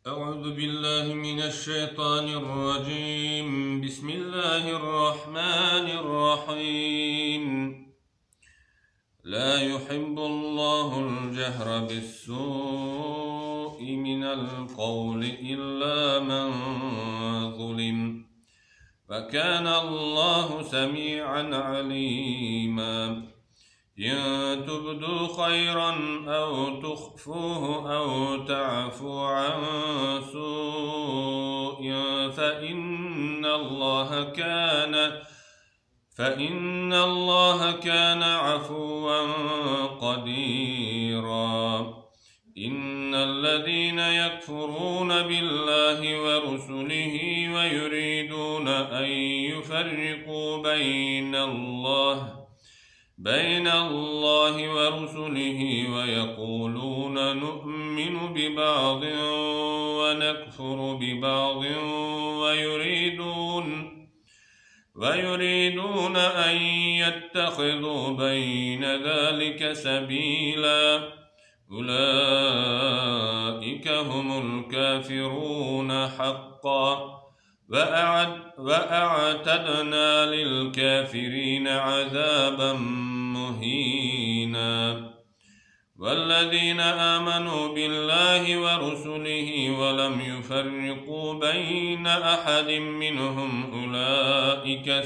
أعوذ بالله من الشيطان الرجيم. بسم الله الرحمن الرحيم. لا يحب الله الجهر بالسوء من القول إلا من ظلم، فكان الله سميعا عليما. إن تبدوا خيرا أو تخفوه أو تعفوا عن سوء فإن الله كان عفوا قديرا. إن الذين يكفرون بالله ورسله ويريدون أن يفرقوا بين الله ورسله ويقولون نؤمن ببعض ونكفر ببعض ويريدون أن يتخذوا بين ذلك سبيلا. أولئك هم الكافرون حقا، وأعتدنا للكافرين عذابا مهينا. والذين آمنوا بالله ورسله ولم يفرقوا بين أحد منهم أولئك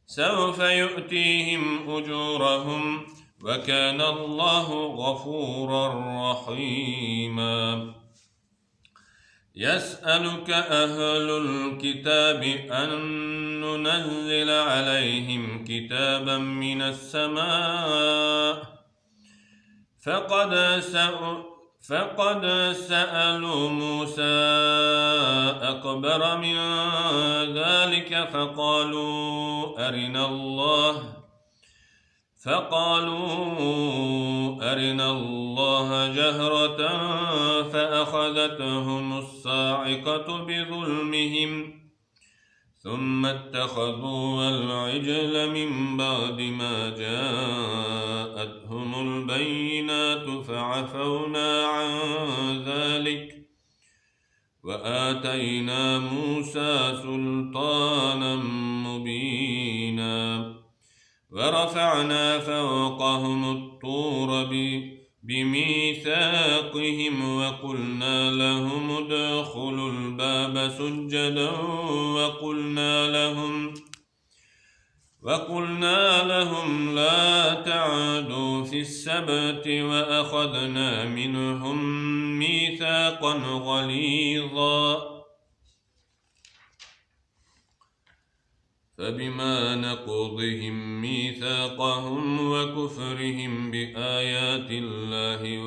سوف يؤتيهم أجورهم، وكان الله غفورا رحيما. يسألك أهل الكتاب أن ننزل عليهم كتابا من السماء، فقد سألوا موسى أكبر من ذلك فقالوا أرنا الله جهرة فأخذتهم الصاعقة بظلمهم، ثم اتخذوا العجل من بعد ما جاءتهم البينات فعفونا عن ذلك وآتينا موسى سلطانا مبينا. ورفعنا فوقهم الطور بميثاقهم وقلنا لهم ادخلوا الباب سجدا وقلنا لهم لا تعدوا في السبت وأخذنا منهم ميثاقا غليظا. فبما نقضهم ميثاقهم وكفرهم بآيات الله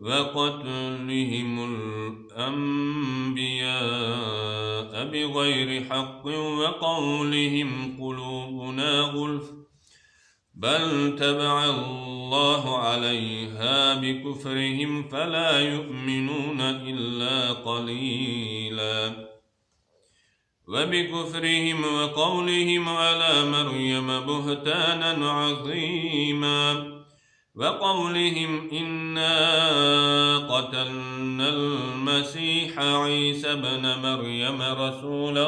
وقتلهم الأنبياء بغير حق وقولهم قلوبنا غلف، بل تبع الله عليها بكفرهم فلا يؤمنون إلا قليلا. وبكفرهم وقولهم على مريم بهتانا عظيما، وقولهم إنا قتلنا المسيح عيسى ابن مريم رسول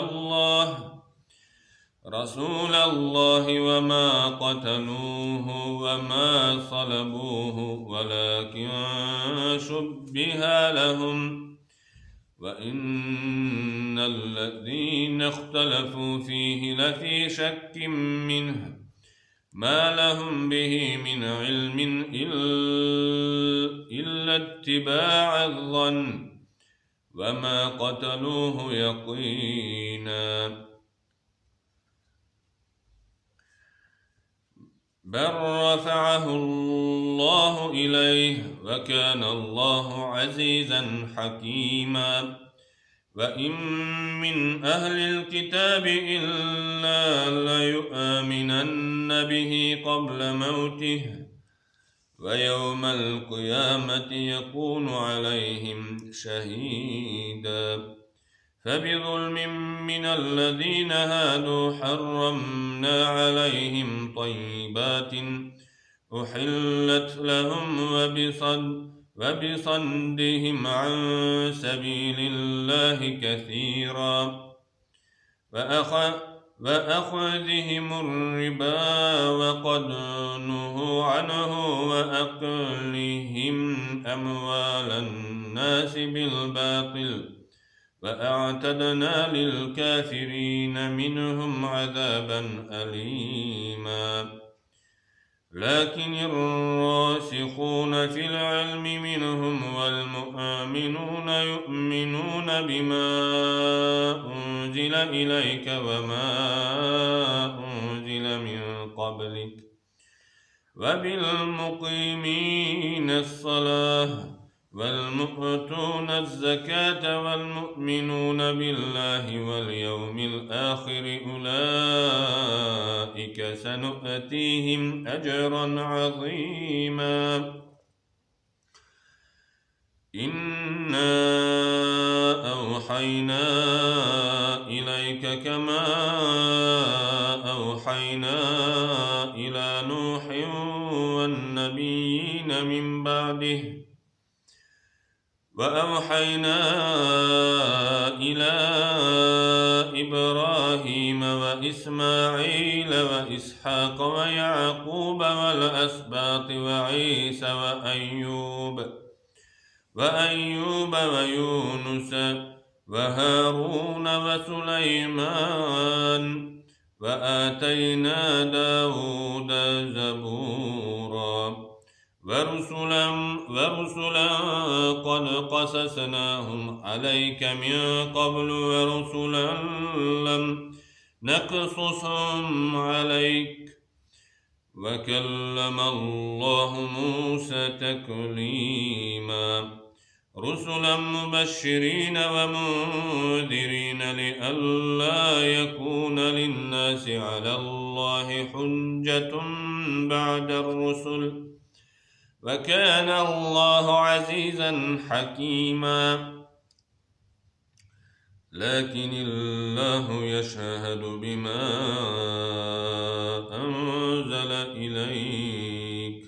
الله وما قتلوه وما صلبوه ولكن شبه لهم، وإن الذين اختلفوا فيه لفي شك منه ما لهم به من علم إلا اتباع الظن، وما قتلوه يقينا، بل رفعه الله إليه وكان الله عزيزا حكيما. وإن من أهل الكتاب إلا ليؤمنن به قبل موته، ويوم القيامة يكون عليهم شهيدا. فبظلم من الذين هادوا حرمنا عليهم طيبات أحلت لهم وبصدهم عن سبيل الله كثيرا وأخذهم الربا وقد نهوا عنه وأكلهم أموال الناس بالباطل وأعتدنا للكافرين منهم عذابا أليما لكن الراسخون في العلم منهم والمؤمنون يؤمنون بما أنزل إليك وما أنزل من قبلك وبالمقيمين الصلاة والمؤتون الزكاة والمؤمنون بالله واليوم الآخر أولئك سنؤتيهم أجرا عظيما إنا أوحينا إليك كما أوحينا إلى نوح والنبيين من بعده وأوحينا إلى إبراهيم وإسماعيل وإسحاق ويعقوب والأسباط وعيسى وأيوب ويونس وهارون وسليمان وآتينا داود زبورا ورسلا قد قصصناهم عليك من قبل ورسلا لم نقصصهم عليك وكلم الله موسى تكليما رسلا مبشرين ومنذرين لئلا يكون للناس على الله حجة بعد الرسل وكان الله عزيزا حكيما لكن الله يشهد بما أنزل إليك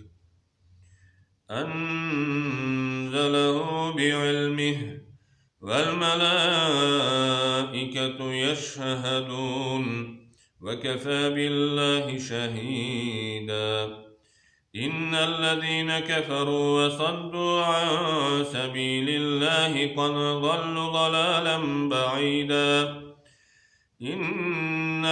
أنزله بعلمه والملائكة يشهدون وكفى بالله شهيدا إن الذين كفروا وصدوا عن سبيل الله قد ضلوا ضلالا بعيدا إن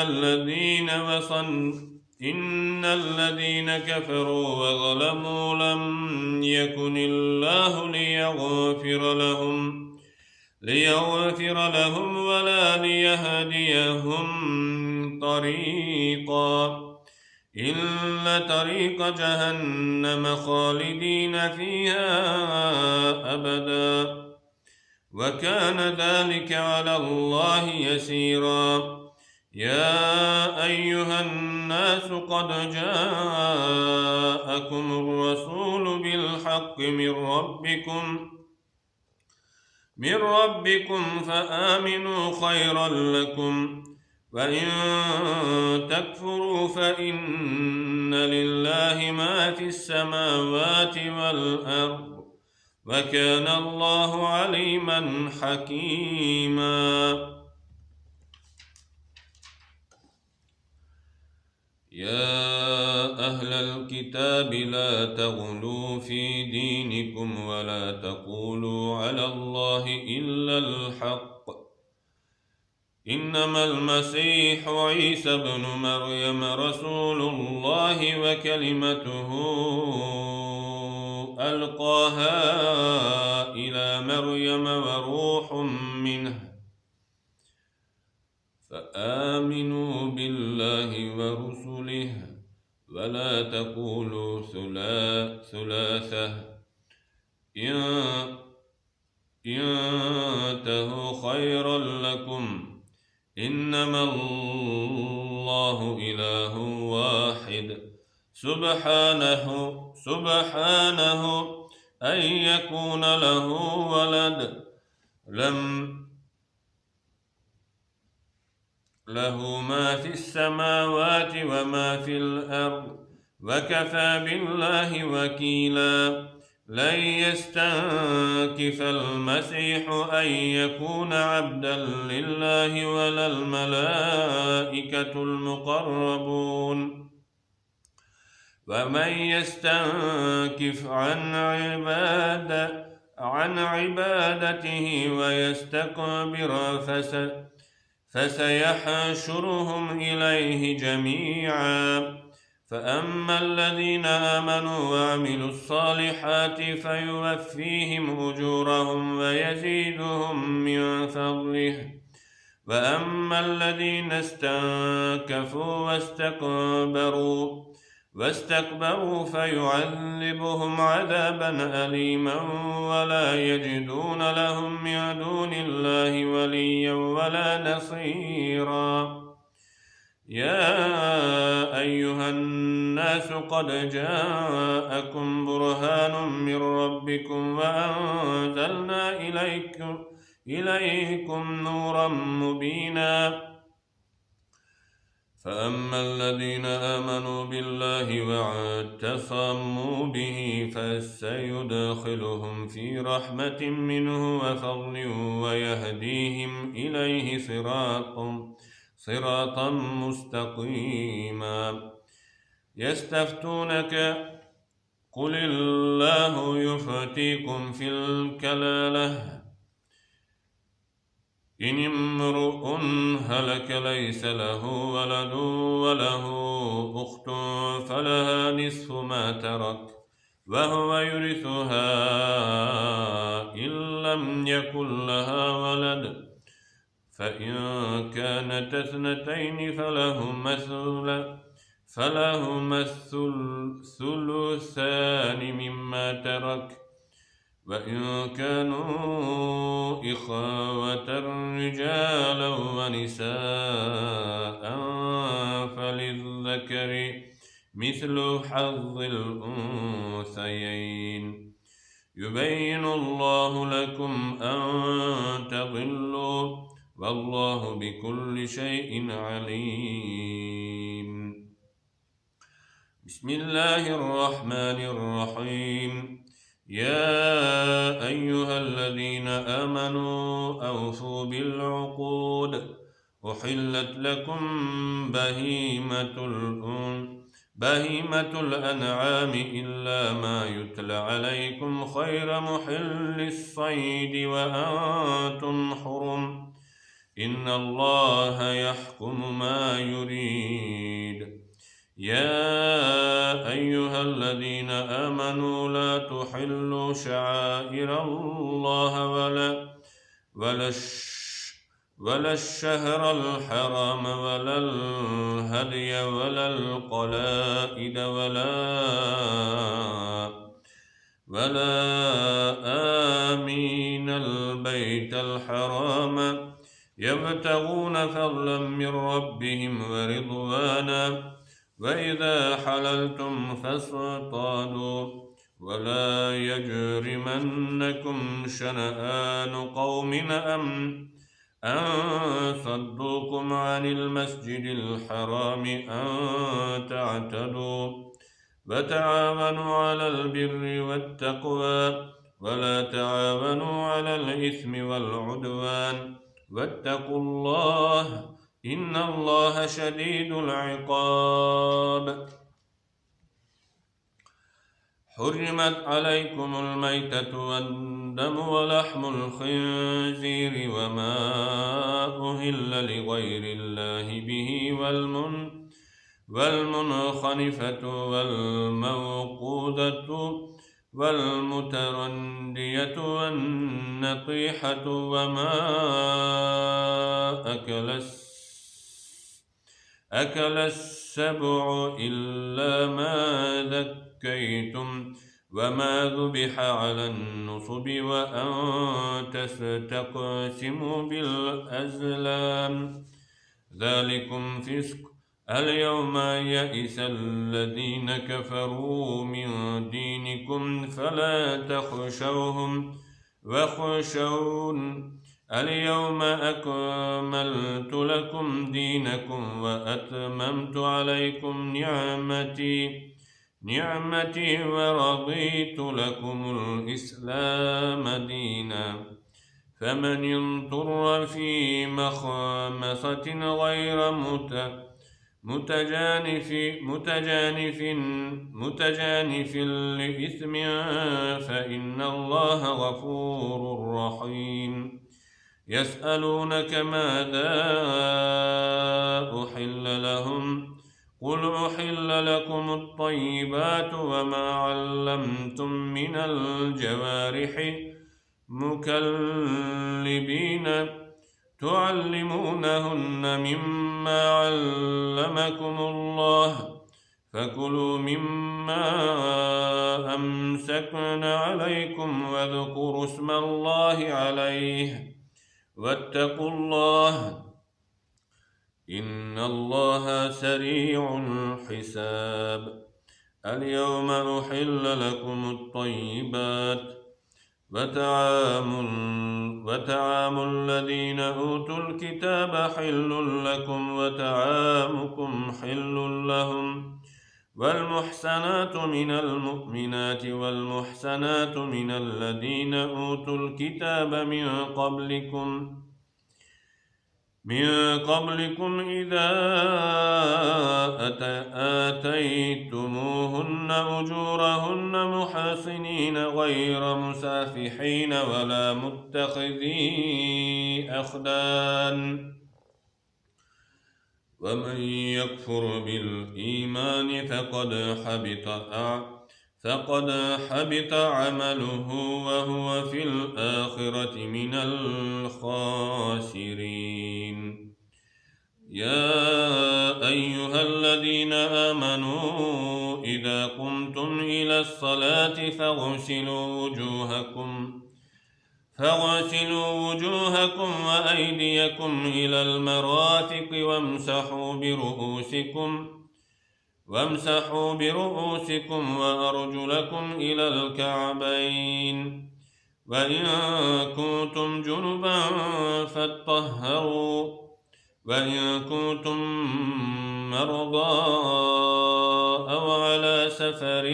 الذين كفروا وظلموا لم يكن الله ليغفر لهم ولا ليهديهم طريقا إلا طريق جهنم خالدين فيها أبدا وكان ذلك على الله يسيرا يا أيها الناس قد جاءكم الرسول بالحق من ربكم فآمنوا خيرا لكم وإن تكفروا فإن لله ما في السماوات والأرض وكان الله عليما حكيما يا أهل الكتاب لا تغلوا في دينكم ولا تقولوا على الله إلا الحق إنما المسيح عيسى ابن مريم رسول الله وكلمته ألقاها إلى مريم وروح منه فآمنوا بالله ورسله ولا تقولوا ثلاثة انتهوا خيرا لكم إنما الله إله واحد سبحانه أن يكون له ولد له ما في السماوات وما في الأرض وكفى بالله وكيلا لن يستنكف المسيح أن يكون عبدا لله ولا الملائكة المقربون ومن يستنكف عن عبادته ويستكبر فسيحشرهم إليه جميعا. فأما الذين آمنوا وعملوا الصالحات فيوفيهم أجورهم ويزيدهم من فضله، وأما الذين استنكفوا واستكبروا فيعذبهم عذابا أليما ولا يجدون لهم من دون الله وليا ولا نصيرا. يا أيها الناس قد جاءكم برهان من ربكم وأنزلنا إليكم نورا مبينا. فأما الذين آمنوا بالله واعتصموا به فسيدخلهم في رحمة منه وفضل ويهديهم إليه صراطا مستقيما. يستفتونك قل الله يفتيكم في الكلالة إن امرؤ هلك ليس له ولد وله أخت فلها نصف ما ترك وهو يرثها إن لم يكن لها ولد، فإن كانت اثنتين فلهما الثلثان مما ترك، وإن كانوا إخوة رجالا ونساء فللذكر مثل حظ الأنثيين. يبين الله لكم أن تضلوا والله بكل شيء عليم. بسم الله الرحمن الرحيم. يا أيها الذين آمنوا أوفوا بالعقود. أحلت لكم بهيمة الأنعام إلا ما يتلى عليكم غير محل الصيد وأنتم حرم، إن الله يحكم ما يريد. يا أيها الذين آمنوا لا تحلوا شعائر الله ولا الشهر الحرام ولا الهدي ولا القلائد ولا آمين البيت الحرام يبتغون فضلا من ربهم ورضوانا، وإذا حللتم فاصطادوا ولا يجرمنكم شنآن قوم أن صدوكم عن المسجد الحرام أن تعتدوا، وتعاونوا على البر والتقوى ولا تعاونوا على الإثم والعدوان، واتقوا الله إن الله شديد العقاب. حرمت عليكم الميتة والدم ولحم الخنزير وما أهل لغير الله به والمنخنفة والموقوذة والمتردية والنطيحة وما أكل السبع إلا ما ذكيتم وما ذبح على النصب وأن تستقسموا بالأزلام ذلكم فسق. اليوم يئس الذين كفروا من دينكم فلا تخشوهم واخشون. اليوم أكملت لكم دينكم وأتممت عليكم نعمتي ورضيت لكم الإسلام دينا فمن اضطر في مخمصة غير متجانف لإثم فإن الله غفور رحيم يسألونك ماذا أحل لهم قل أحل لكم الطيبات وما علمتم من الجوارح مكلبين تعلمونهن مما علمكم الله فكلوا مما أمسكن عليكم واذكروا اسم الله عليه واتقوا الله إن الله سريع الحساب اليوم أحل لكم الطيبات وطعام الذين أوتوا الكتاب حل لكم وطعامكم حل لهم والمحسنات من المؤمنات والمحسنات من الذين أوتوا الكتاب من قبلكم إذا آتيتموهن أجورهن محصنين غير مسافحين ولا متخذي أخدان ومن يكفر بالإيمان فقد حبط عمله وهو في الآخرة من الخاسرين يا أيها الذين آمنوا إذا قمتم إلى الصلاة فاغسلوا وجوهكم وأيديكم إلى المرافق وامسحوا برؤوسكم وأرجلكم إلى الكعبين وإن كنتم جنبا فاطهروا وإن كنتم مرضى أو على سفر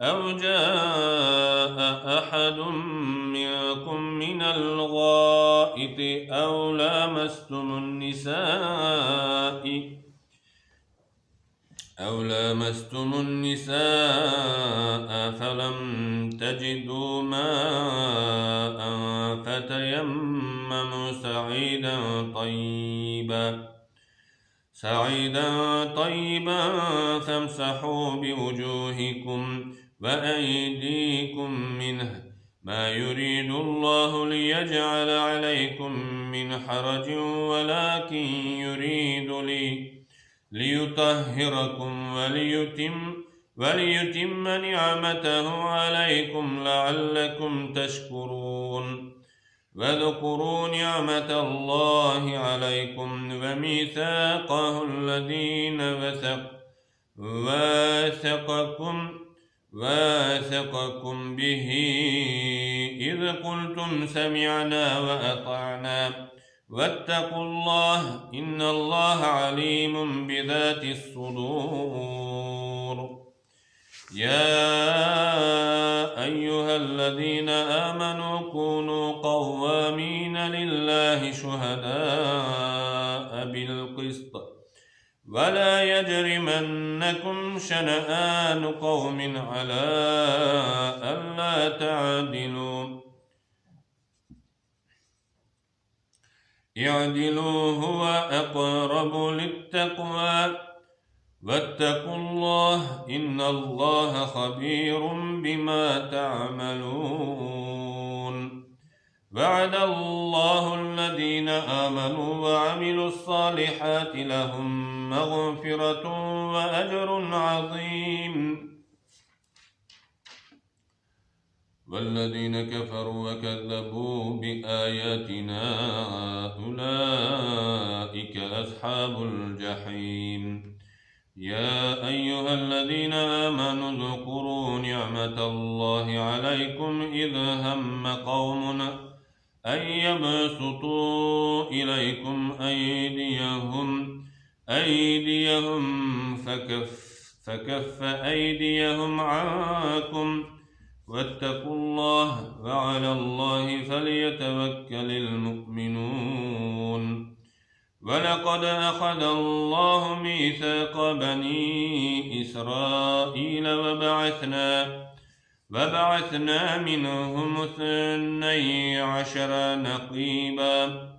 أو جاء أحد منكم من الغائط أو لامستم النساء فلم تجدوا ماء فتيمموا سعيدا طيبا فامسحوا بوجوهكم وأيديكم منه ما يريد الله ليجعل عليكم من حرج ولكن يريد ليطهركم وليتم نعمته عليكم لعلكم تشكرون واذكروا نعمة الله عليكم وميثاقه الذين واثقكم به إذ قلتم سمعنا وأطعنا واتقوا الله إن الله عليم بذات الصدور يا أيها الذين آمنوا كونوا قوامين لله شهداء بالقسط ولا يجرمنكم شنآن قوم على ألا تعدلوا اعدلوا هو أقرب للتقوى واتقوا الله إن الله خبير بما تعملون وعد الله الذين آمنوا وعملوا الصالحات لهم مغفرة وأجر عظيم والذين كفروا وكذبوا بآياتنا أولئك أصحاب الجحيم يا أيها الذين آمنوا اذكروا نعمة الله عليكم إذ هم قوم أن يبسطوا إليكم أيديهم أيديهم فكف أيديهم عنكم واتقوا الله وعلى الله فليتوكل المؤمنون. ولقد أخذ الله ميثاق بني إسرائيل وبعثنا منهم 12 نقيبا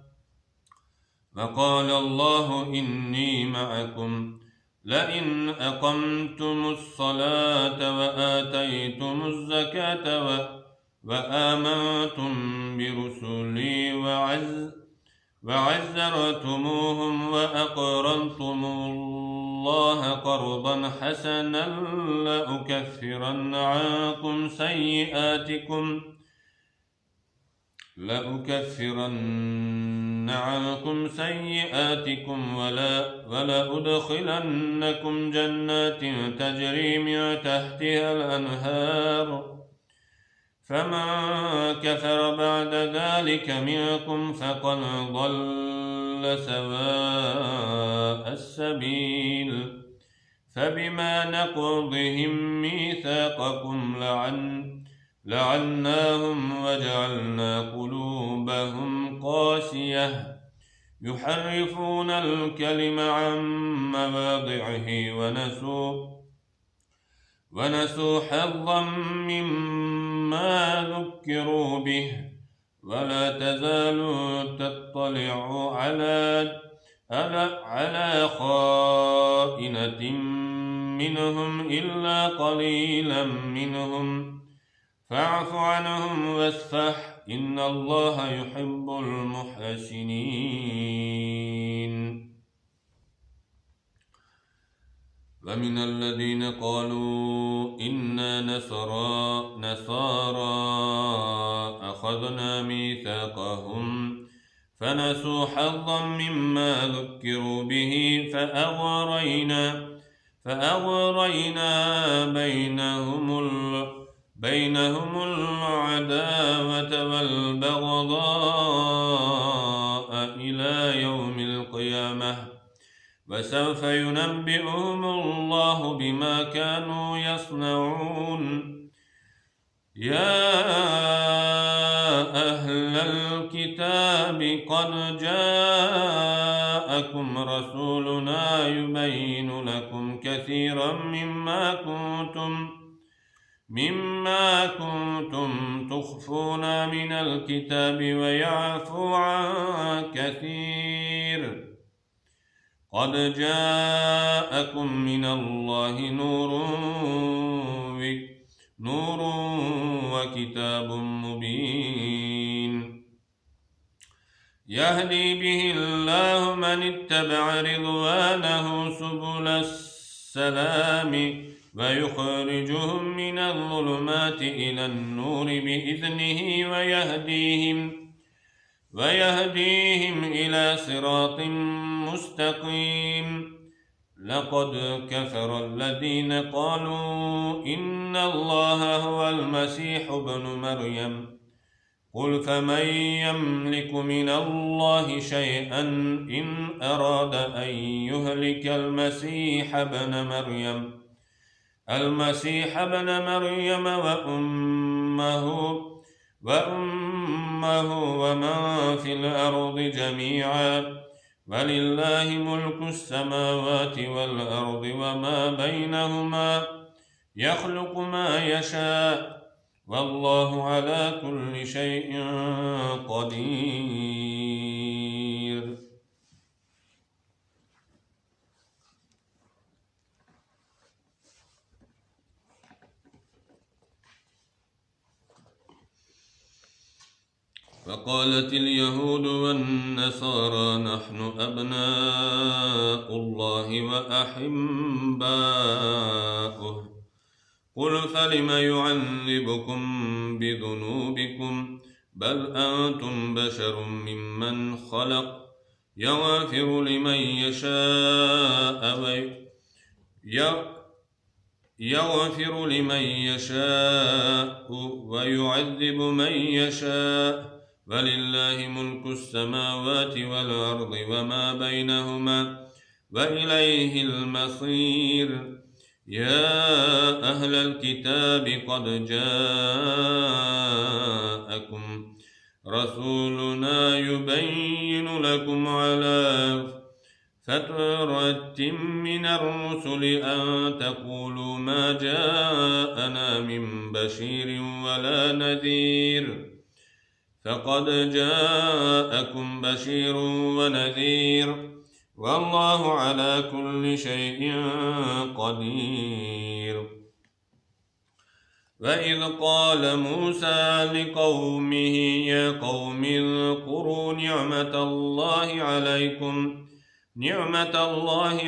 وقال الله إني معكم لئن أقمتم الصلاة وآتيتم الزكاة وآمنتم برسلي وعزرتموهم وأقرضتم الله قرضا حسنا لأكفرن عنكم سيئاتكم ولأدخلنكم جنات تجري من تحتها الأنهار فمن كفر بعد ذلك منكم فقد ضل سواء السبيل. فبما نقضهم ميثاقكم لعناهم وجعلنا قلوبهم قاسية يحرفون الكلم عن مواضعه ونسوا حظا مما ذكروا به. ولا تزال تطلع على خائنة منهم إلا قليلا منهم فاعف عنهم واصفح إن الله يحب المحسنين. ومن الذين قالوا إنا نصارى أخذنا ميثاقهم فنسوا حظا مما ذكروا به فأغرينا بينهم العداوة والبغضاء إلى يوم القيامة وسوف ينبئهم الله بما كانوا يصنعون. يا أهل الكتاب قد جاءكم رسولنا يبين لكم كثيرا مما كنتم تخفون من الكتاب ويعفو عن كثير. قد جاءكم من الله نور وكتاب مبين يهدي به الله من اتبع رضوانه سبل السلام ويخرجهم من الظلمات إلى النور بإذنه ويهديهم إلى صراط مستقيم. لقد كفر الذين قالوا إن الله هو المسيح ابن مريم قل فمن يملك من الله شيئا إن أراد أن يهلك المسيح ابن مريم وأمه ومن في الأرض جميعا ولله ملك السماوات والأرض وما بينهما يخلق ما يشاء والله على كل شيء قدير. وقالت اليهود والنصارى نحن أبناء الله وأحباؤه قل فلم يعذبكم بذنوبكم بل أنتم بشر ممن خلق يغفر لمن يشاء ويعذب من يشاء ولله ملك السماوات والأرض وما بينهما وإليه المصير. يا أهل الكتاب قد جاءكم رسولنا يبين لكم على فترة من الرسل أن تقولوا ما جاءنا من بشير ولا نذير، فقد جاءكم بشير ونذير، والله على كل شيء قدير. وإذ قال موسى لقومه يا قوم اذكروا نعمة الله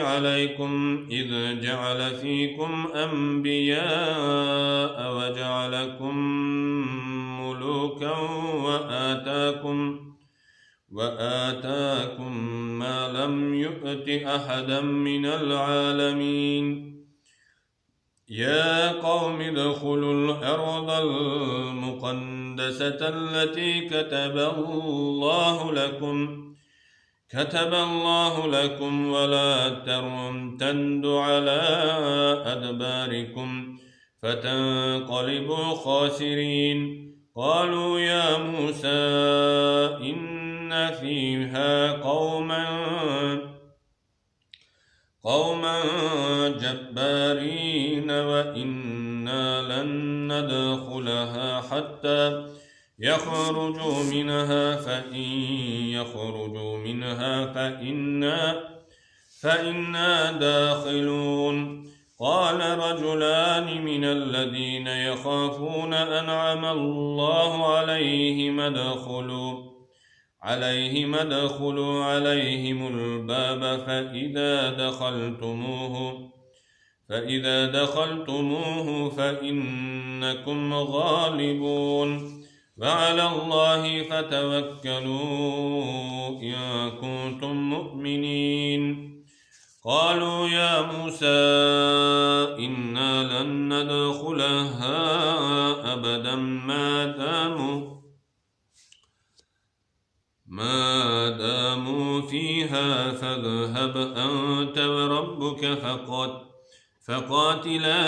عليكم إذ جعل فيكم أنبياء وجعلكم ملوكا وآتاكم ما لم يؤت أحدا من العالمين. يا قوم ادخلوا الأرض المقدسة التي كتب الله لكم ولا ترتدوا على أدباركم فتنقلبوا خاسرين. قالوا يا موسى إن فيها قوما جبارين وإنا لن ندخلها حتى يخرجوا منها فإن يخرجوا منها فإنا داخلون. قال رجلان من الذين يخافون أنعم الله عليهم ادخلوا عليهم الباب فإذا دخلتموه فإنكم غالبون، وعلى الله فتوكلوا إن كنتم مؤمنين. قالوا يا موسى إنا لن ندخلها أبدا ما داموا فيها فاذهب أنت وربك فقاتلا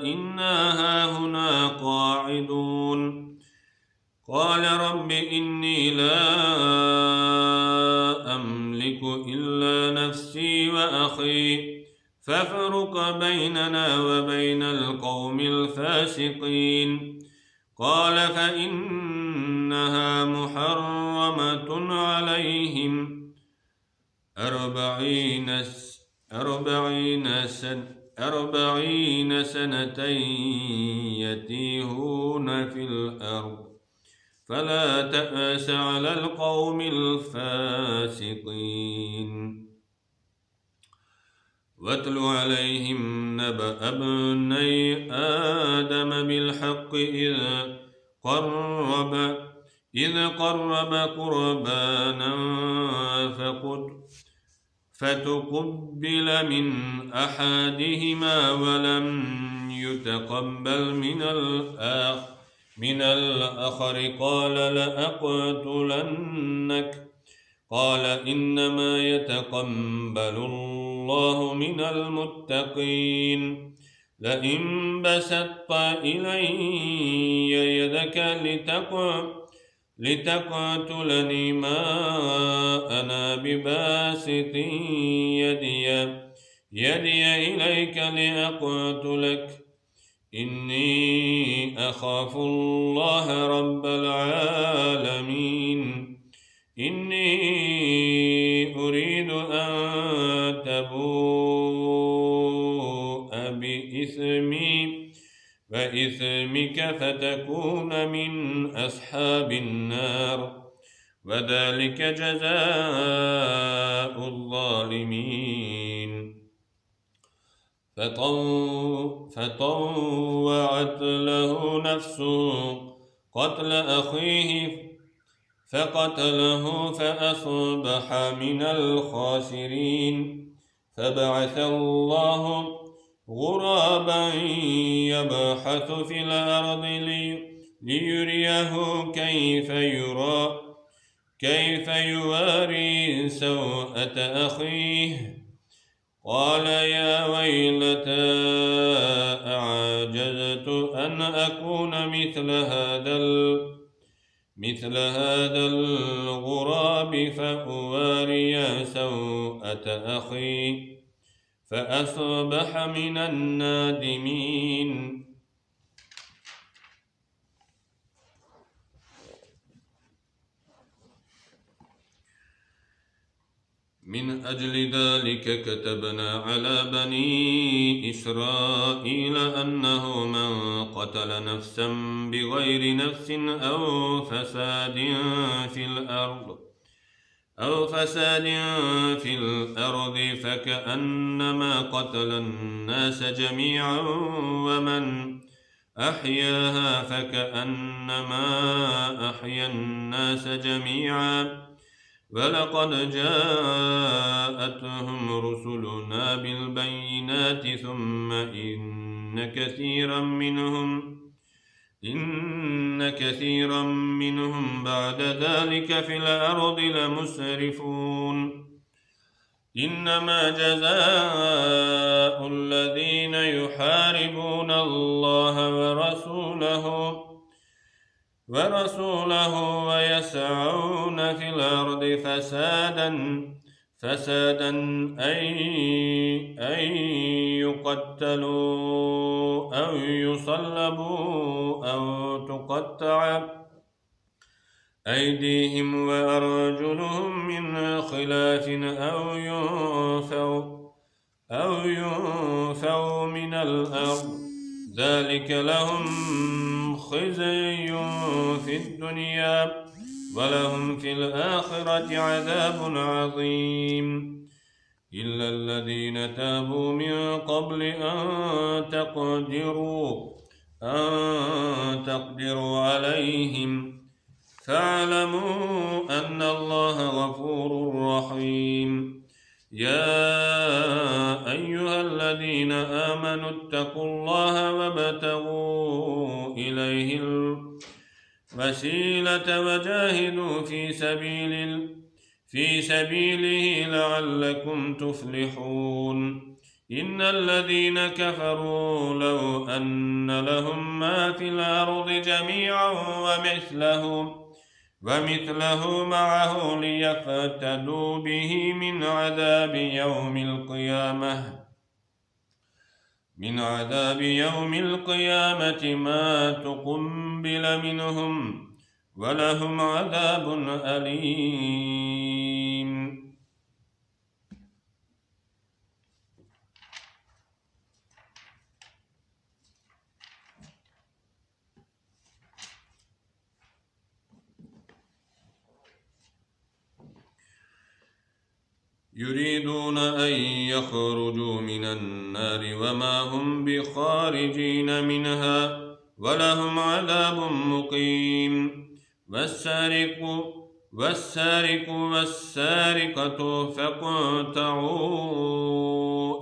إنا هاهنا قاعدون. قال رب إني لا أملك إلا نفسي وأخي فافرق بيننا وبين القوم الفاسقين. قال فإنها محرمة عليهم 40 سنة يتيهون في الأرض فلا تأس على القوم الفاسقين. واتل عليهم نبأ ابني آدم بالحق إذ قرب قربانا فتقبل من أحدهما ولم يتقبل من الآخر قال لأقتلنك. قال إنما يتقبل الله من المتقين. لئن بسطت إلي يدك لتقتلني ما أنا بباسط يدي إليك لأقتلك إني أخاف الله رب العالمين. إني أريد أن تبوء بإثمي وإثمك فتكون من أصحاب النار وذلك جزاء الظالمين. فطوعت له نفسه قتل أخيه فقتله فأصبح من الخاسرين. فبعث الله غرابا يبحث في الأرض ليريه كيف يواري سوءة أخيه قال يا ويلتى أعجزت أن أكون مثل هذا الغراب فأواري سوءة أخي فأصبح من النادمين. من أجل ذلك كتبنا على بني إسرائيل أنه من قتل نفسا بغير نفس أو فساد في الأرض فكأنما قتل الناس جميعا ومن أحياها فكأنما أحيا الناس جميعا ولقد جاءتهم رسلنا بالبينات ثم إن كثيرا منهم بعد ذلك في الأرض لمسرفون. إنما جزاء الذين يحاربون الله ورسوله ويسعون في الأرض فسادا أن يقتلوا أو يصلبوا أو تقطع أيديهم وأرجلهم من خلاف أو ينفوا من الأرض ذلك لهم خزي في الدنيا ولهم في الآخرة عذاب عظيم. إلا الذين تابوا من قبل أن تقدروا عليهم فاعلموا أن الله غفور رحيم. يا أيها الذين آمنوا اتقوا الله وابتغوا إليه الوسيلة وجاهدوا في سبيله لعلكم تفلحون. إن الذين كفروا لو أن لهم ما في الأرض جميعا ومثله معه ليفتدوا به من عذاب يوم القيامة ما تقبل منهم ولهم عذاب أليم. يريدون أن يخرجوا من النار وما هم بخارجين منها ولهم عذاب مقيم. والسارق والسارقة فاقطعوا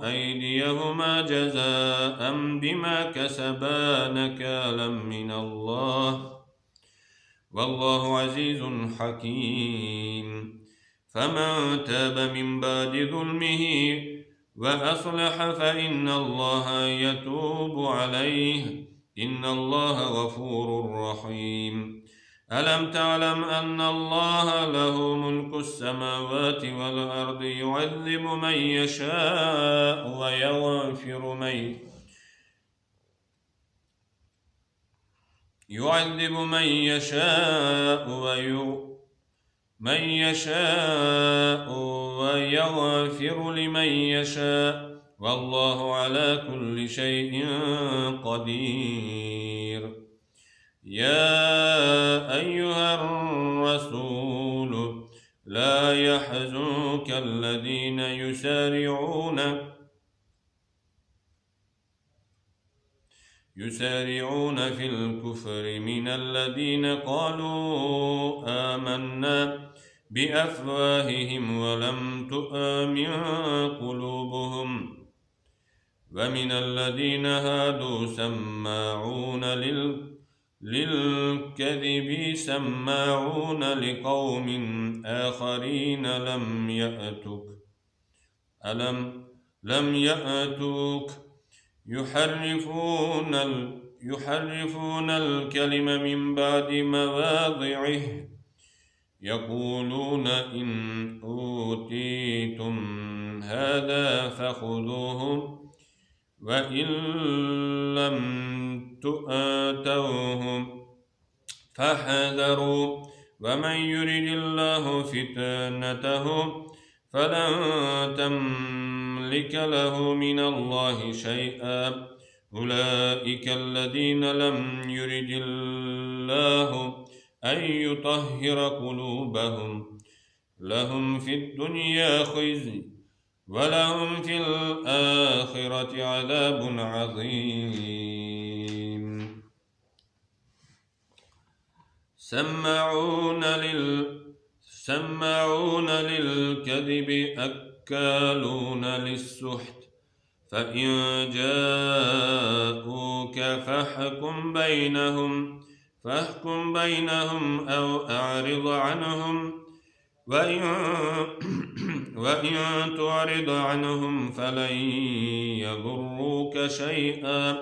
أيديهما جزاء بما كسبا نكالا من الله والله عزيز حكيم. فمن تاب من بعد ظلمه وأصلح فإن الله يتوب عليه إن الله غفور رحيم. ألم تعلم أن الله له ملك السماوات والأرض يعذب من يشاء ويغفر لمن يشاء والله على كل شيء قدير. يا أيها الرسول لا يحزنك الذين يسارعون في الكفر من الذين قالوا آمنا بأفواههم ولم تؤمن قلوبهم ومن الذين هادوا سماعون للكذب سماعون لقوم آخرين لم يأتك لم يأتوك يحرفون الكلم من بعد مواضعه يقولون إن أوتيتم هذا فخذوه وإن لم تؤتوه فاحذروا ومن يرد الله فتنته فلن تملك له من الله شيئا أولئك الذين لم يرد الله أن يطهر قلوبهم لهم في الدنيا خزي ولهم في الآخرة عذاب عظيم سماعون للكذب أكالون للسحت فإن جاءوك فاحكم بينهم أو أعرض عنهم وإن تعرض عنهم فلن يضروك شيئا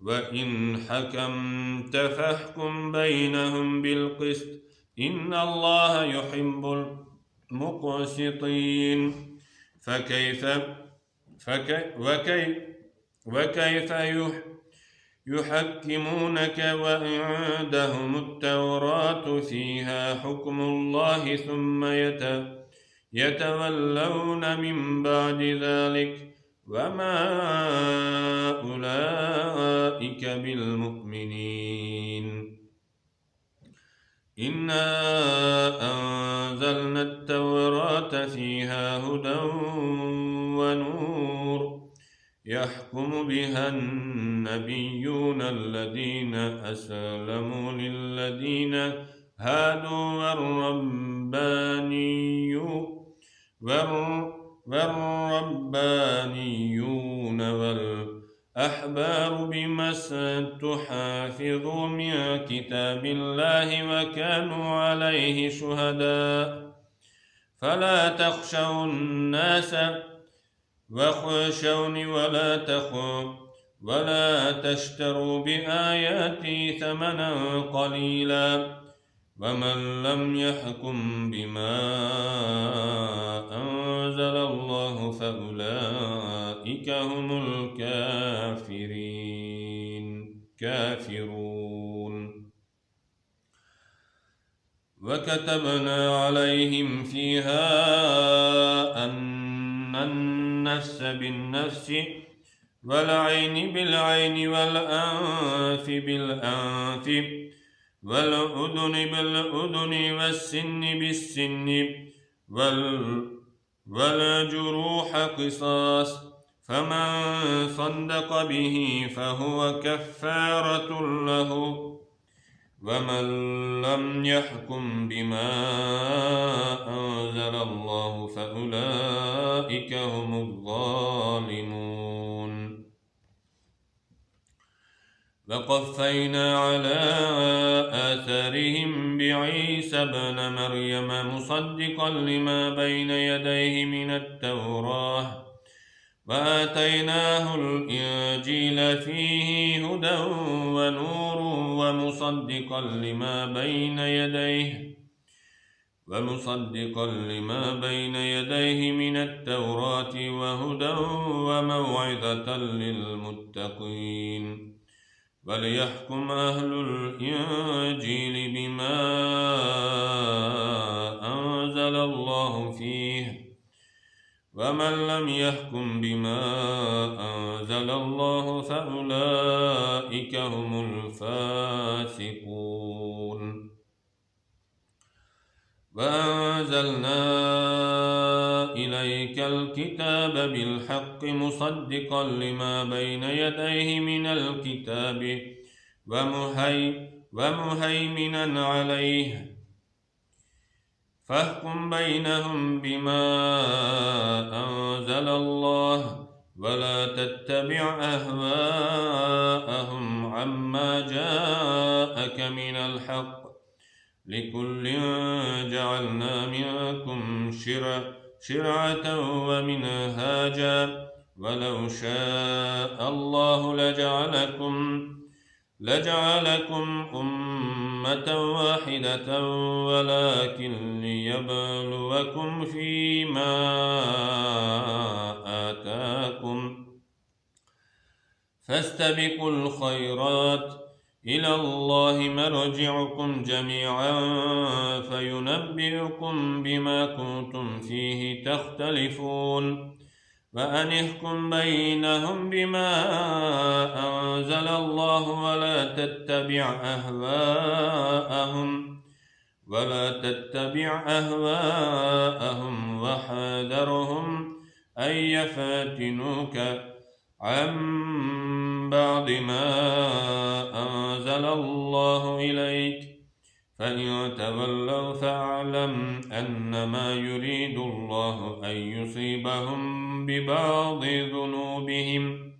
وإن حكمت فاحكم بينهم بالقسط إن الله يحب المقسطين وكيف يحكمونك وعندهم التوراة فيها حكم الله ثم يتولون من بعد ذلك وما أولئك بالمؤمنين إنا أنزلنا التوراة فيها هدى ونور يحكم بها النبيون الذين أسلموا للذين هادوا والربانيون والأحبار بما استحفظوا من كتاب الله وكانوا عليه شهداء فلا تخشوا الناس واخشوني ولا تشتروا بآياتي ثمنا قليلا ومن لم يحكم بما أنزل الله فأولئك هم كافرون وكتبنا عليهم فيها أن النفس بالنفس والعين بالعين والأنف بالأنف والأذن بالأذن والسن بالسن والجروح قصاص فمن صدق به فهو كفارة له ومن لم يحكم بما أنزل الله فأولئك هم الظالمون وقفينا على آثارهم بعيسى ابن مريم مصدقا لما بين يديه من التوراة وآتيناه الإنجيل فيه هدى ونور ومصدقا لما بين يديه من التوراة وهدى وموعظة للمتقين وليحكم أهل الإنجيل بما أنزل الله فيه ومن لم يحكم بما أنزل الله فأولئك هم الفاسقون وأنزلنا إليك الكتاب بالحق مصدقا لما بين يديه من الكتاب ومهيمنا عليه فاحكم بينهم بما أنزل الله ولا تتبع أهواءهم عما جاءك من الحق لكل جعلنا منكم شرعة ومنهاجا ولو شاء الله لجعلكم أمة واحدة ولكن ليبلوكم فيما آتاكم فاستبقوا الخيرات إلى الله مرجعكم جميعا فينبئكم بما كنتم فيه تختلفون وأنحكم بينهم بما أنزل الله ولا تتبع أهواءهم وحذرهم أن يفتنوك عن بعض ما أنزل الله إليك فإن تولوا فاعلم أنما يريد الله أن يصيبهم ببعض ذنوبهم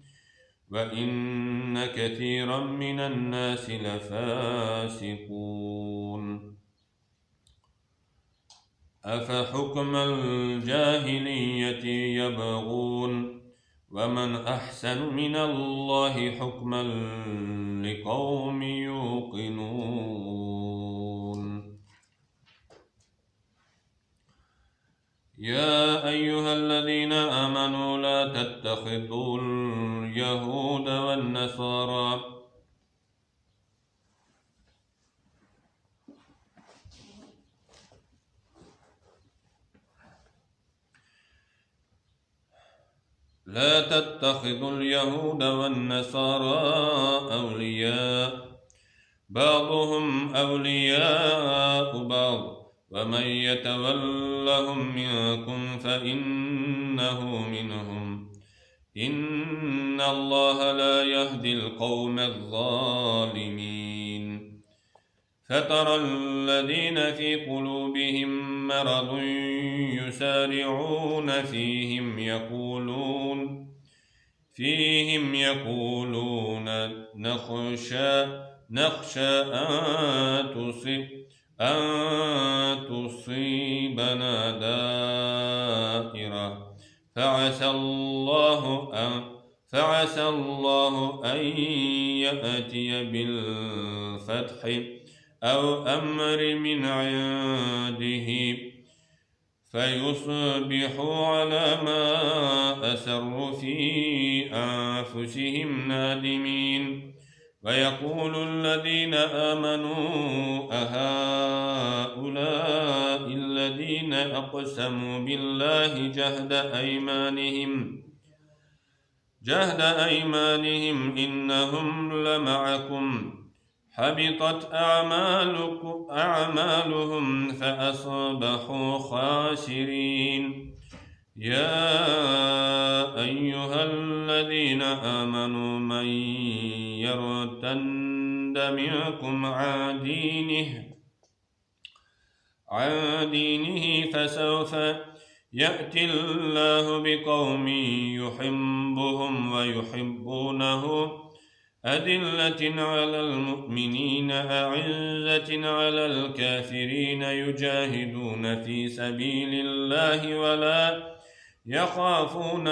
وإن كثيرا من الناس لفاسقون أفحكم الجاهلية يبغون ومن أحسن من الله حكما لقوم يوقنون يا أيها الذين آمنوا لا تتخذوا اليهود والنصارى أولياء بعضهم أولياء بعض ومن يتولهم منكم فإنه منهم إن الله لا يهدي القوم الظالمين فترى الذين في قلوبهم مرض يسارعون فيهم يقولون نخشى أن تصيبنا دائرة فعسى الله أن يأتي بالفتح أو أمر من عنده فيصبحوا على ما أسروا في أنفسهم نادمين ويقول الذين آمنوا أهؤلاء الذين أقسموا بالله جهد أيمانهم إنهم لمعكم حبطت أعمالهم فأصبحوا خاسرين يا أيها الذين آمنوا من يرتد منكم عن دينه فسوف يأتي الله بقوم يحبهم ويحبونه أذلة على المؤمنين أعزة على الكافرين يجاهدون في سبيل الله ولا يخافون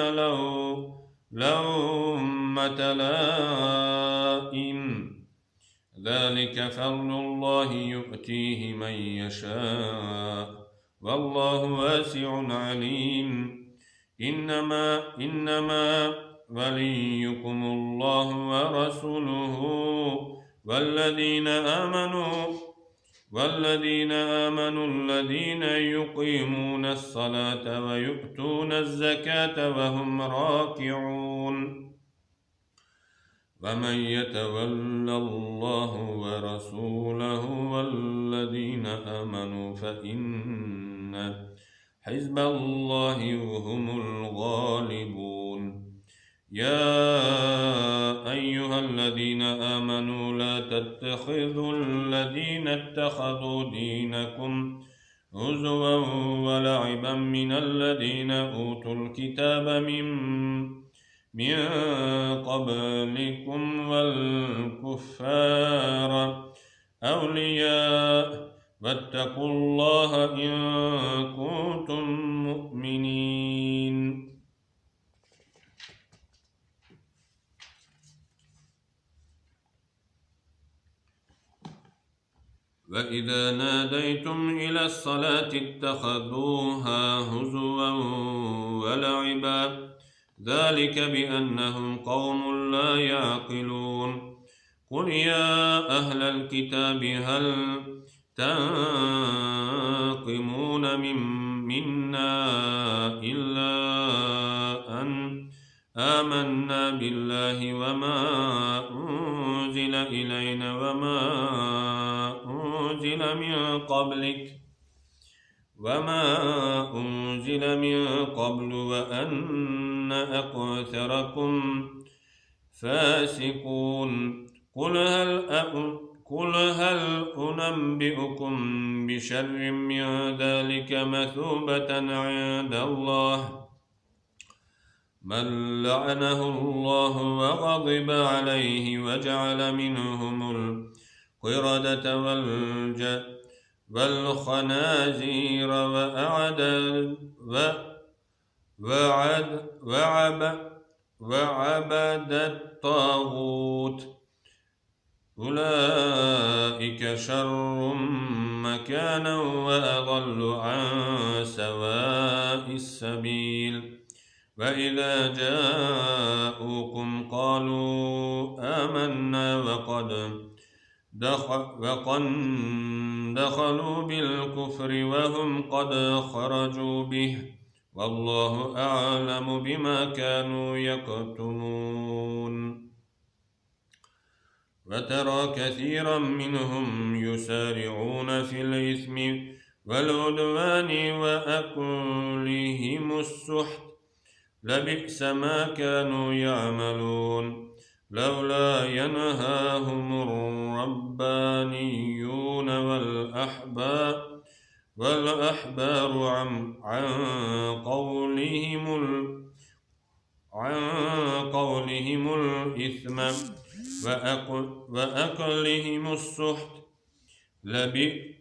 لومة لائم ذلك فضل الله يؤتيه من يشاء والله واسع عليم إنما وليكم الله ورسوله والذين آمنوا الذين يقيمون الصلاة ويؤتون الزكاة وهم راكعون ومن يتول الله ورسوله والذين آمنوا فإن حزب الله هم الغالبون يا أيها الذين آمنوا لا تتخذوا الذين اتخذوا دينكم هزوا ولعبا من الذين أوتوا الكتاب من قبلكم والكفار أولياء فاتقوا الله إن كنتم مؤمنين. وإذا ناديتم إلى الصلاة اتخذوها هزوا ولعبا ذلك بأنهم قوم لا يعقلون. قل يا أهل الكتاب هل تنقمون منا إلا أن آمنا بالله وما أنزل إلينا وما أنزل من قبل وأن أكثركم فاسقون. قل هل أنبئكم بشر من ذلك مثوبة عند الله من لعنه الله وغضب عليه وجعل منهم القردة والخنازير وعبد الطاغوت أولئك شر مكانا وأضل عن سواء السبيل. وإذا جاءوكم قالوا آمنا وقد دخلوا بالكفر وهم قد خرجوا به والله أعلم بما كانوا يكتمون. وترى كثيرا منهم يسارعون في الإثم والعدوان وأكلهم السحت لبئس ما كانوا يعملون. لولا ينهاهم الربانيون والأحبار عن قولهم الإثم وأكلهم السحت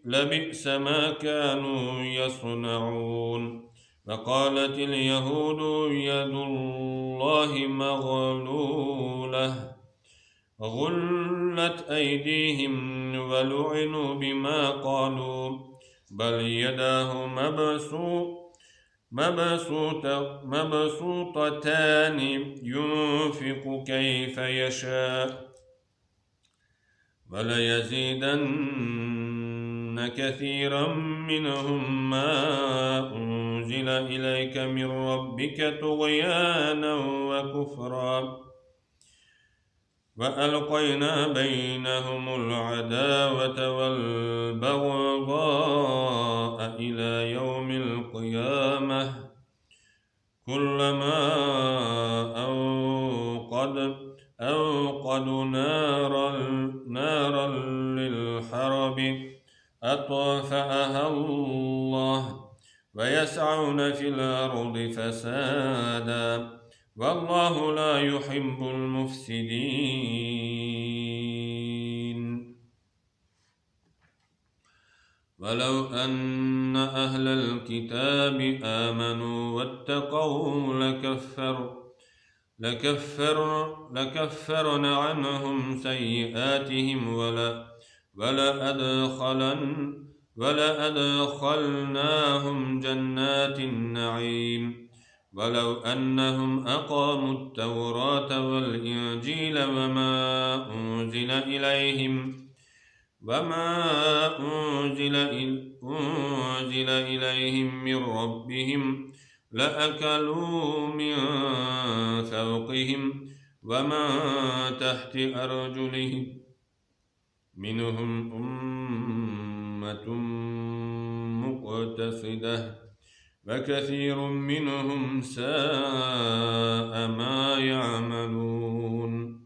لبئس ما كانوا يصنعون. وقالت اليهود يد الله مغلولة غلت أيديهم ولعنوا بما قالوا بل يداه مبسوطتان ينفق كيف يشاء وليزيدن كثيرا منهم ما أنزل إليك من ربك طغيانا وكفرا وألقينا بينهم العداوة والبغضاء إلى يوم القيامة كلما أوقدوا نارا للحرب أطفأها الله ويسعون في الأرض فسادا والله لا يحب المفسدين. ولو أن أهل الكتاب آمنوا واتقوا لكفرنا عنهم سيئاتهم ولأدخلناهم جنات النعيم. ولو أنهم أقاموا التوراة والإنجيل وما أنزل إليهم من ربهم لأكلوا من فوقهم ومن تحت أرجلهم منهم أمة مقتصدة وكثير منهم ساء ما يعملون.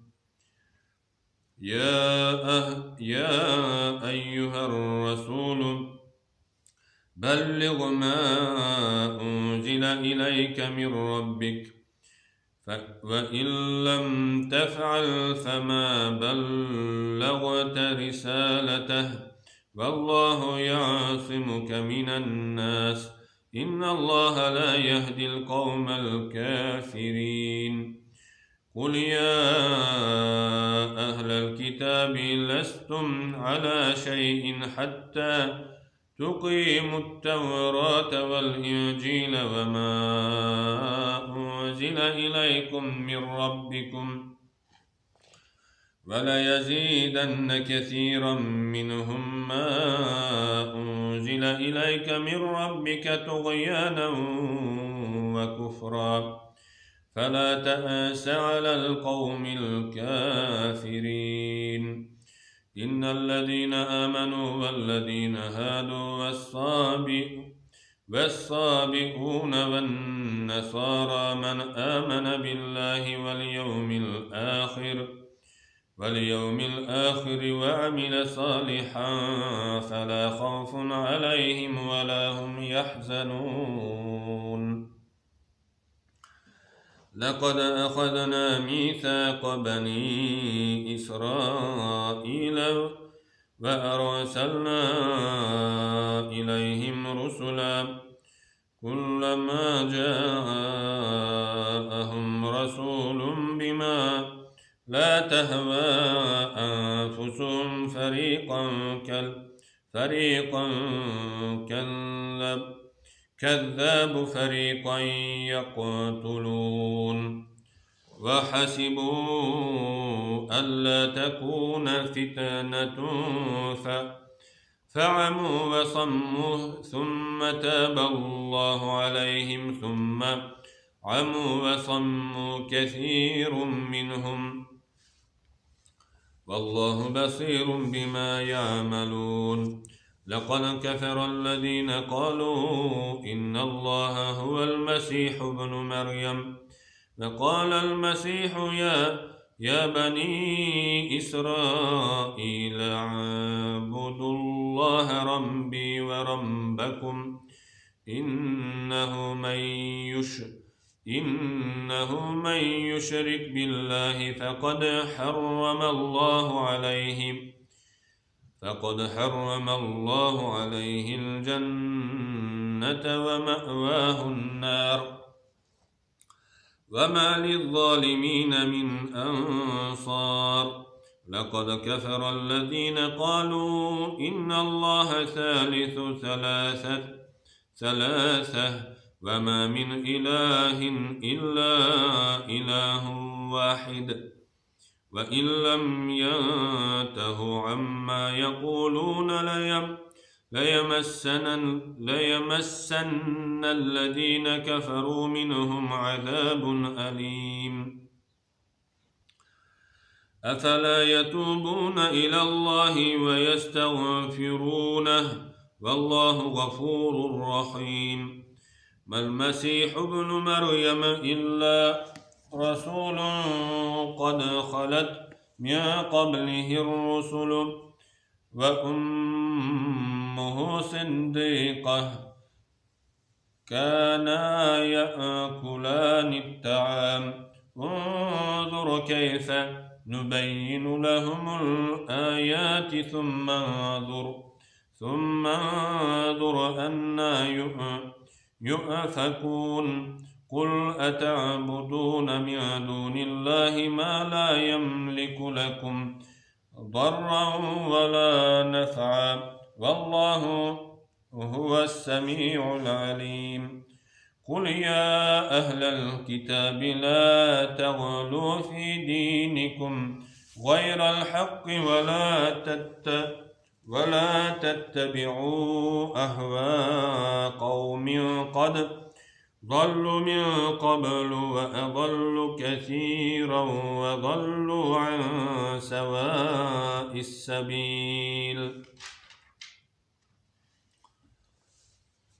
يا أيها الرسول بلغ ما أنزل إليك من ربك وإن لم تفعل فما بلغت رسالته والله يعصمك من الناس إن الله لا يهدي القوم الكافرين قل يا أهل الكتاب لستم على شيء حتى تقيموا التوراة والإنجيل وما أنزل إليكم من ربكم وليزيدن كثيرا منهم ما أنزل إليك من ربك طغيانا وكفرا فلا تأس على القوم الكافرين إن الذين آمنوا والذين هادوا والصابئون والنصارى من آمن بالله واليوم الآخر وعمل صالحا فلا خوف عليهم ولا هم يحزنون لقد أخذنا ميثاق بني إسرائيل وأرسلنا إليهم رسلا كلما جاءهم رسول بما لا تهوى أنفسهم فريقا كذاب فريقا يقتلون وحسبوا ألا تكون فتنة فعموا وصموا ثم تاب الله عليهم ثم عموا وصموا كثير منهم والله بصير بما يعملون لقد كفر الذين قالوا إن الله هو المسيح ابن مريم وقال المسيح يا بني إسرائيل اعبدوا الله ربي وربكم إنه من يشرك بالله فقد حرم الله عليه الجنة ومأواه النار وما للظالمين من أنصار لقد كفر الذين قالوا إن الله ثالث ثلاثة وما من إله إلا إله واحد وإن لم ينتهوا عما يقولون ليمسن الذين كفروا منهم عذاب أليم أفلا يتوبون إلى الله ويستغفرونه والله غفور رحيم ما المسيح ابن مريم إلا رسول قد خلت من قبله الرسل وأمه صديقة كانا يأكلان الطعام انظر كيف نبين لهم الآيات ثم انظر أنا يؤفكون قل أتعبدون من دون الله ما لا يملك لكم ضرا ولا نفعا والله هو السميع العليم قل يا أهل الكتاب لا تغلوا في دينكم غير الحق ولا تتبعوا أهواء قوم قد ضلوا من قبل وأضلوا كثيرا وضلوا عن سواء السبيل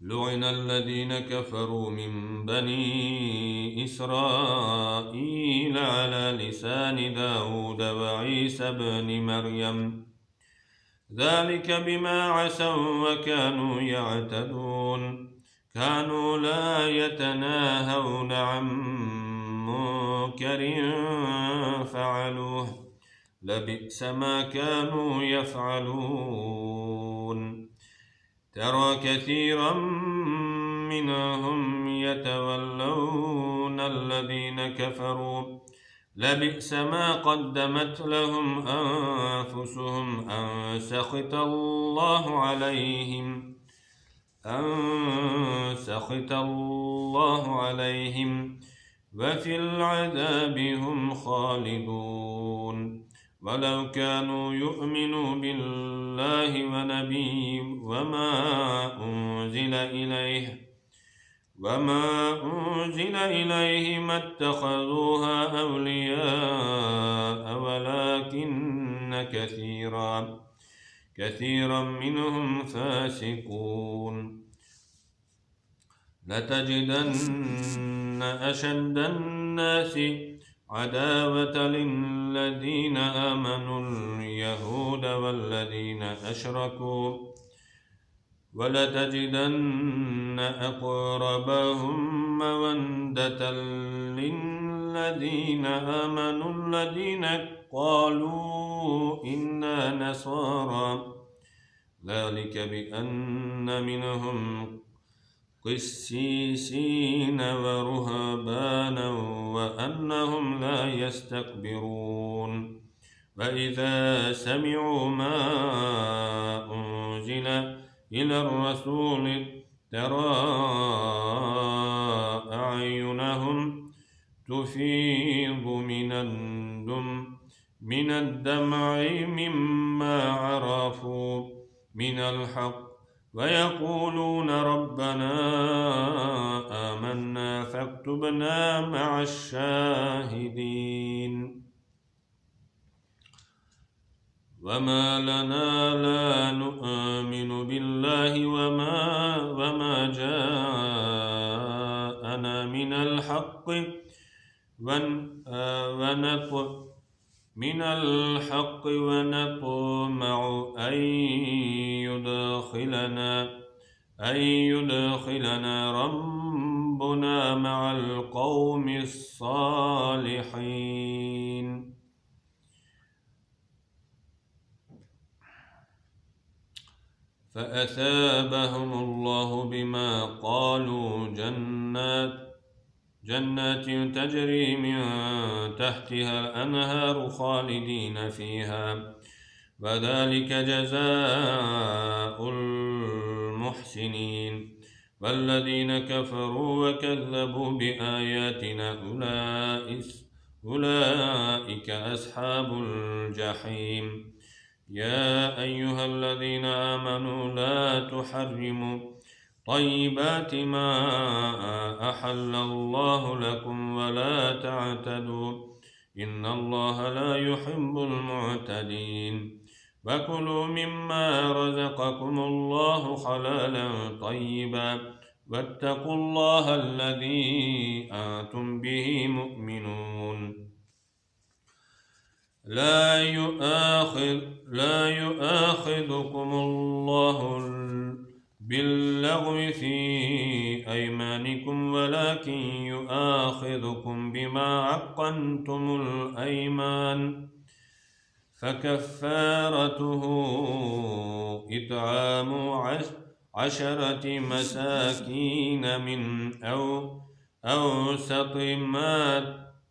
لعن الذين كفروا من بني إسرائيل على لسان داود وعيسى بن مريم ذلك بما عصوا وكانوا يعتدون كانوا لا يتناهون عن منكر فعلوه لبئس ما كانوا يفعلون ترى كثيرا منهم يتولون الذين كفروا لبئس ما قدمت لهم أنفسهم أن سخط الله عليهم وفي العذاب هم خالدون ولو كانوا يؤمنون بالله ونبيه وما أنزل إليه ما اتخذوها أولياء ولكن كثيرا منهم فاسقون لتجدن أشد الناس عداوة للذين آمنوا اليهود والذين أشركوا ولتجدن أقربهم مودة للذين آمنوا الذين قالوا إنا نصارى ذلك بأن منهم قسيسين ورهبانا وأنهم لا يستكبرون وإذا سمعوا ما أنزل إلى الرسول ترى أعينهم تفيض من الدمع مما عرفوا من الحق ويقولون ربنا آمنا فاكتبنا مع الشاهدين وما لنا لا نؤمن بالله وما جاءنا من الحق ونطمع أن يدخلنا ربنا مع القوم الصالحين فأثابهم الله بما قالوا جنات تجري من تحتها الأنهار خالدين فيها وذلك جزاء المحسنين والذين كفروا وكذبوا بآياتنا أولئك أصحاب الجحيم يا أيها الذين آمنوا لا تحرموا طيبات ما أحل الله لكم ولا تعتدوا إن الله لا يحب المعتدين وكلوا مما رزقكم الله حلالا طيبا واتقوا الله الذي أنتم به مؤمنون لا يؤاخذكم الله باللغو في أيمانكم ولكن يؤاخذكم بما عقدتم الأيمان فكفارته إطعام 10 مساكين من أوسط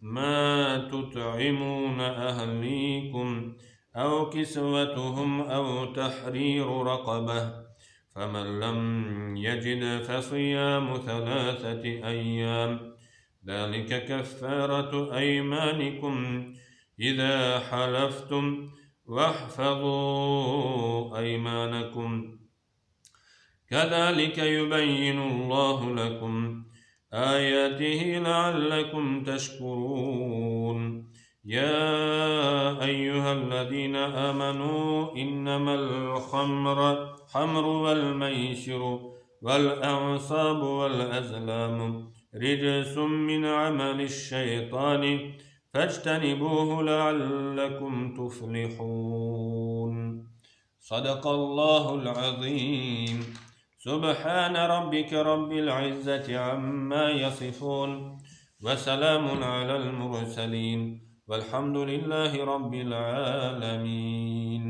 ما تطعمون أهليكم أو كسوتهم أو تحرير رقبة فمن لم يجد فصيام 3 أيام ذلك كفارة أيمانكم إذا حلفتم واحفظوا أيمانكم كذلك يبين الله لكم آياته لعلكم تشكرون يا أيها الذين آمنوا إنما الخمر والميسر والأنصاب والأزلام رجس من عمل الشيطان فاجتنبوه لعلكم تفلحون صدق الله العظيم سبحان ربك رب العزة عما يصفون وسلام على المرسلين والحمد لله رب العالمين.